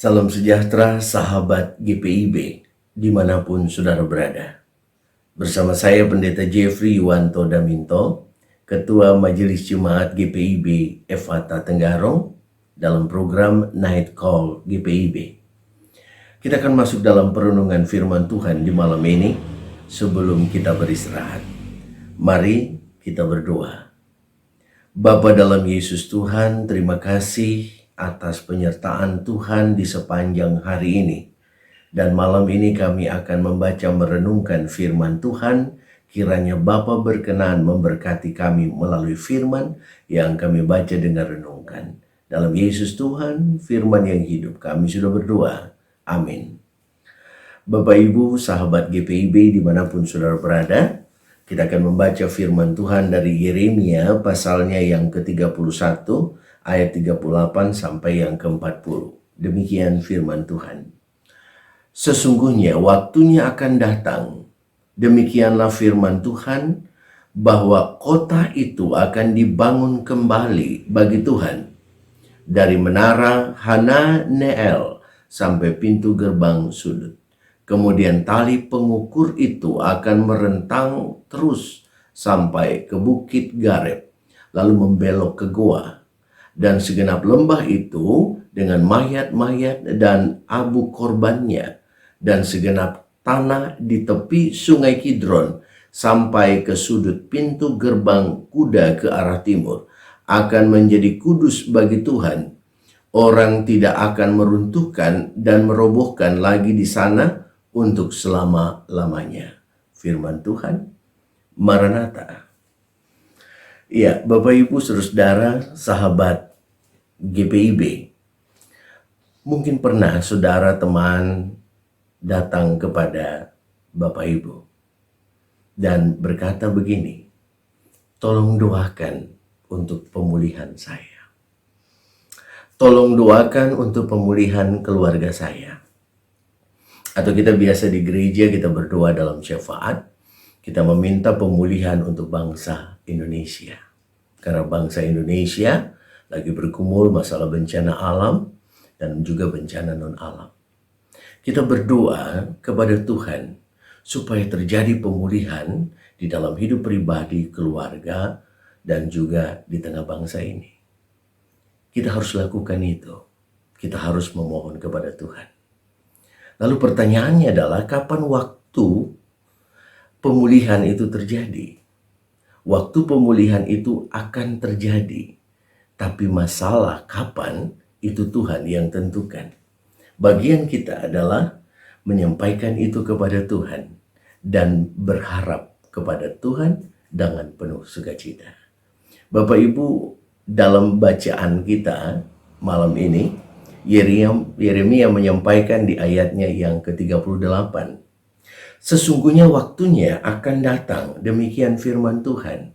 Salam sejahtera sahabat GPIB dimanapun saudara berada. Bersama saya Pendeta Jeffrey Yuwanto Daminto, Ketua Majelis Jemaat GPIB Efata Tenggarong dalam program Night Call GPIB. Kita akan masuk dalam perenungan firman Tuhan di malam ini sebelum kita beristirahat. Mari kita berdoa. Bapa dalam Yesus Tuhan, terima kasih atas penyertaan Tuhan di sepanjang hari ini. Dan malam ini kami akan membaca merenungkan firman Tuhan. Kiranya Bapa berkenan memberkati kami melalui firman yang kami baca dan renungkan. Dalam Yesus Tuhan, firman yang hidup, kami sudah berdoa. Amin. Bapak Ibu, sahabat GPIB dimanapun saudara berada, kita akan membaca firman Tuhan dari Yeremia pasalnya yang ke-31 ayat 38 sampai yang ke-40. Demikian firman Tuhan. Sesungguhnya waktunya akan datang, demikianlah firman Tuhan, bahwa kota itu akan dibangun kembali bagi Tuhan. Dari menara Hananeel sampai pintu gerbang sudut. Kemudian tali pengukur itu akan merentang terus sampai ke bukit Gareb, lalu membelok ke goa. Dan segenap lembah itu dengan mayat-mayat dan abu korbannya, dan segenap tanah di tepi sungai Kidron sampai ke sudut pintu gerbang kuda ke arah timur akan menjadi kudus bagi Tuhan. Orang tidak akan meruntuhkan dan merobohkan lagi di sana untuk selama-lamanya. Firman Tuhan, Maranatha. Ya, Bapak Ibu Saudara, sahabat GPIB, mungkin pernah saudara teman datang kepada Bapak Ibu dan berkata begini, tolong doakan untuk pemulihan saya. Tolong doakan untuk pemulihan keluarga saya. Atau kita biasa di gereja kita berdoa dalam syafaat, kita meminta pemulihan untuk bangsa Indonesia. Karena bangsa Indonesia lagi bergumul masalah bencana alam dan juga bencana non-alam. Kita berdoa kepada Tuhan supaya terjadi pemulihan di dalam hidup pribadi, keluarga, dan juga di tengah bangsa ini. Kita harus lakukan itu. Kita harus memohon kepada Tuhan. Lalu pertanyaannya adalah kapan waktu pemulihan itu terjadi? Waktu pemulihan itu akan terjadi. Tapi masalah kapan itu Tuhan yang tentukan. Bagian kita adalah menyampaikan itu kepada Tuhan dan berharap kepada Tuhan dengan penuh sukacita. Bapak Ibu, dalam bacaan kita malam ini, Yeremia menyampaikan di ayatnya yang ke-38. Sesungguhnya waktunya akan datang, demikian firman Tuhan.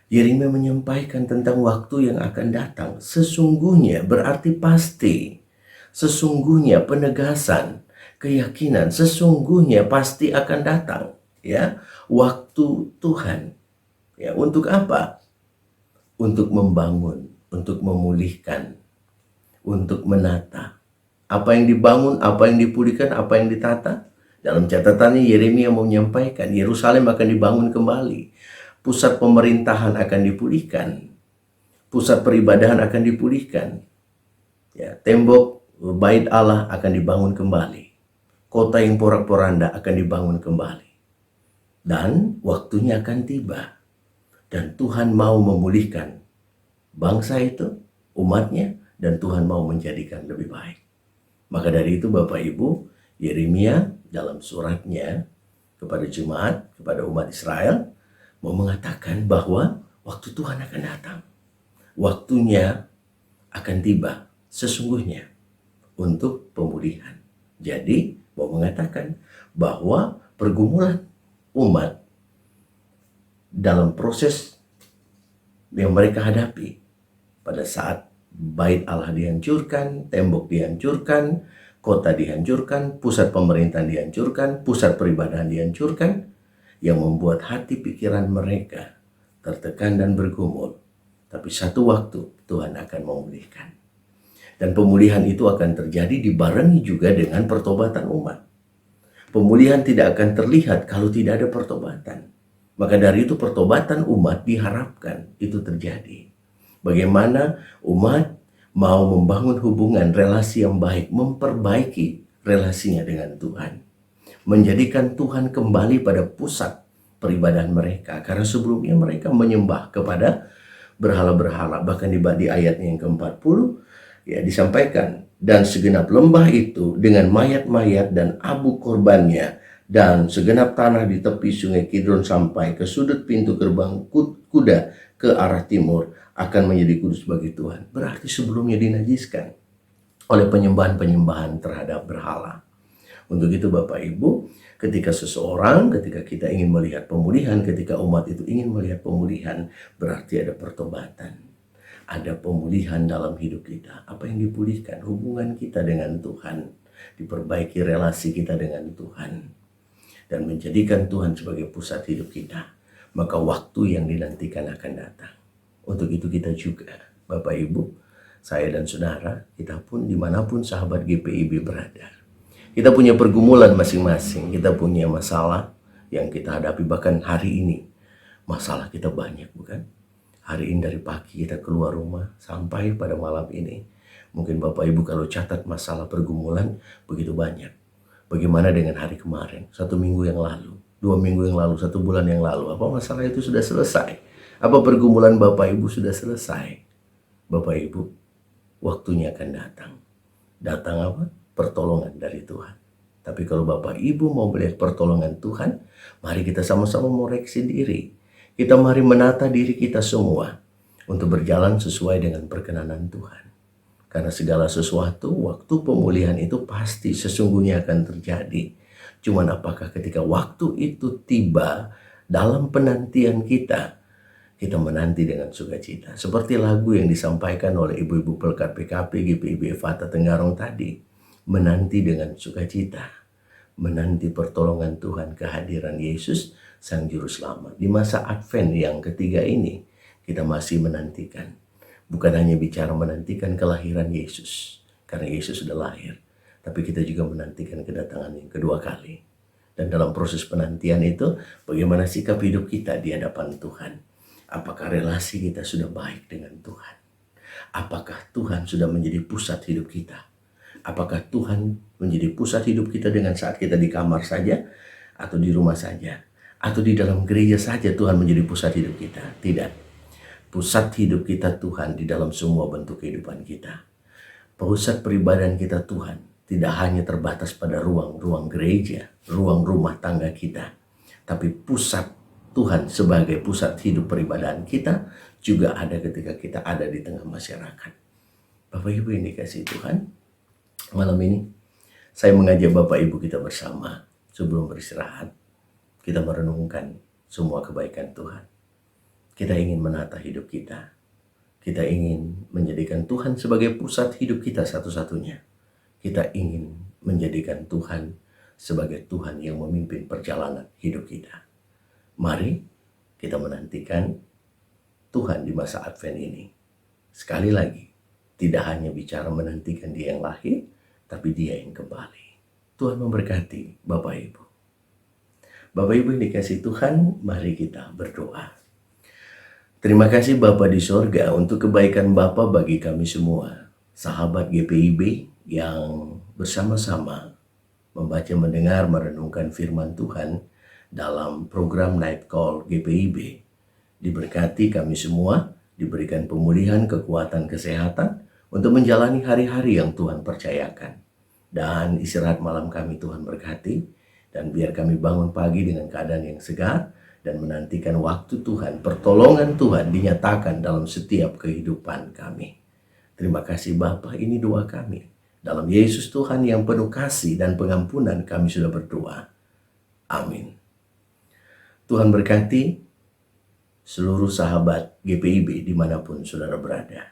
Yeremia menyampaikan tentang waktu yang akan datang. Sesungguhnya berarti pasti. Sesungguhnya penegasan, keyakinan, sesungguhnya pasti akan datang. Ya, waktu Tuhan. Ya, untuk apa? Untuk membangun, untuk memulihkan, untuk menata. Apa yang dibangun, apa yang dipulihkan, apa yang ditata. Dalam catatannya Yeremia menyampaikan Yerusalem akan dibangun kembali. Pusat pemerintahan akan dipulihkan. Pusat peribadahan akan dipulihkan. Ya, tembok bait Allah akan dibangun kembali. Kota yang porak-poranda akan dibangun kembali. Dan waktunya akan tiba. Dan Tuhan mau memulihkan bangsa itu, umatnya, dan Tuhan mau menjadikan lebih baik. Maka dari itu Bapak Ibu, Yeremia dalam suratnya kepada jemaat, kepada umat Israel, mau mengatakan bahwa waktu Tuhan akan datang. Waktunya akan tiba sesungguhnya untuk pemulihan. Jadi mau mengatakan bahwa pergumulan umat dalam proses yang mereka hadapi pada saat bait Allah dihancurkan, tembok dihancurkan, kota dihancurkan, pusat pemerintahan dihancurkan, pusat peribadahan dihancurkan, yang membuat hati pikiran mereka tertekan dan bergumul. Tapi satu waktu Tuhan akan memulihkan. Dan pemulihan itu akan terjadi dibarengi juga dengan pertobatan umat. Pemulihan tidak akan terlihat kalau tidak ada pertobatan. Maka dari itu pertobatan umat diharapkan itu terjadi. Bagaimana umat mau membangun hubungan relasi yang baik, memperbaiki relasinya dengan Tuhan. Menjadikan Tuhan kembali pada pusat peribadahan mereka. Karena sebelumnya mereka menyembah kepada berhala-berhala. Bahkan di ayatnya yang ke-40 ya disampaikan, dan segenap lembah itu dengan mayat-mayat dan abu korbannya, dan segenap tanah di tepi sungai Kidron sampai ke sudut pintu gerbang kuda ke arah timur akan menjadi kudus bagi Tuhan. Berarti sebelumnya dinajiskan oleh penyembahan-penyembahan terhadap berhala. Untuk itu Bapak Ibu, ketika kita ingin melihat pemulihan, ketika umat itu ingin melihat pemulihan, berarti ada pertobatan. Ada pemulihan dalam hidup kita. Apa yang dipulihkan? Hubungan kita dengan Tuhan. Diperbaiki relasi kita dengan Tuhan. Dan menjadikan Tuhan sebagai pusat hidup kita. Maka waktu yang dinantikan akan datang. Untuk itu kita juga, Bapak Ibu, saya dan saudara, kita pun dimanapun sahabat GPIB berada. Kita punya pergumulan masing-masing. Kita punya masalah yang kita hadapi bahkan hari ini. Masalah kita banyak, bukan? Hari ini dari pagi kita keluar rumah sampai pada malam ini. Mungkin Bapak Ibu kalau catat masalah pergumulan begitu banyak. Bagaimana dengan hari kemarin, 1 minggu yang lalu, 2 minggu yang lalu, 1 bulan yang lalu. Apa masalah itu sudah selesai? Apa pergumulan Bapak Ibu sudah selesai? Bapak Ibu, waktunya akan datang. Datang apa? Pertolongan dari Tuhan. Tapi kalau Bapak Ibu mau melihat pertolongan Tuhan, mari kita sama-sama mengoreksi diri. Kita mari menata diri kita semua untuk berjalan sesuai dengan perkenanan Tuhan. Karena segala sesuatu, waktu pemulihan itu pasti sesungguhnya akan terjadi. Cuman apakah ketika waktu itu tiba dalam penantian kita menanti dengan sukacita. Seperti lagu yang disampaikan oleh ibu-ibu Pelkat PKP GPIB Fata Tenggarong tadi. Menanti dengan sukacita. Menanti pertolongan Tuhan, kehadiran Yesus Sang Juru Selamat. Di masa Advent yang ketiga ini, kita masih menantikan. Bukan hanya bicara menantikan kelahiran Yesus, karena Yesus sudah lahir. Tapi kita juga menantikan kedatangan yang kedua kali. Dan dalam proses penantian itu, bagaimana sikap hidup kita di hadapan Tuhan. Apakah relasi kita sudah baik dengan Tuhan? Apakah Tuhan sudah menjadi pusat hidup kita? Apakah Tuhan menjadi pusat hidup kita dengan saat kita di kamar saja, atau di rumah saja, atau di dalam gereja saja Tuhan menjadi pusat hidup kita? Tidak. Pusat hidup kita Tuhan di dalam semua bentuk kehidupan kita. Pusat peribadahan kita Tuhan tidak hanya terbatas pada ruang-ruang gereja, ruang rumah tangga kita, tapi pusat Tuhan sebagai pusat hidup peribadahan kita juga ada ketika kita ada di tengah masyarakat. Bapak Ibu yang dikasihi Tuhan, malam ini saya mengajak Bapak Ibu kita bersama sebelum beristirahat, kita merenungkan semua kebaikan Tuhan. Kita ingin menata hidup kita. Kita ingin menjadikan Tuhan sebagai pusat hidup kita satu-satunya. Kita ingin menjadikan Tuhan sebagai Tuhan yang memimpin perjalanan hidup kita. Mari kita menantikan Tuhan di masa Advent ini. Sekali lagi, tidak hanya bicara menantikan Dia yang lahir, tapi Dia yang kembali. Tuhan memberkati Bapak Ibu. Bapak Ibu yang dikasihi Tuhan, mari kita berdoa. Terima kasih Bapa di sorga untuk kebaikan Bapa bagi kami semua, sahabat GPIB yang bersama-sama membaca, mendengar, merenungkan firman Tuhan dalam program Night Call GPIB. Diberkati kami semua, diberikan pemulihan, kekuatan, kesehatan untuk menjalani hari-hari yang Tuhan percayakan. Dan istirahat malam kami Tuhan berkati, dan biar kami bangun pagi dengan keadaan yang segar, dan menantikan waktu Tuhan, pertolongan Tuhan dinyatakan dalam setiap kehidupan kami. Terima kasih Bapa, ini doa kami. Dalam Yesus Tuhan yang penuh kasih dan pengampunan kami sudah berdoa. Amin. Tuhan berkati seluruh sahabat GPIB dimanapun saudara berada.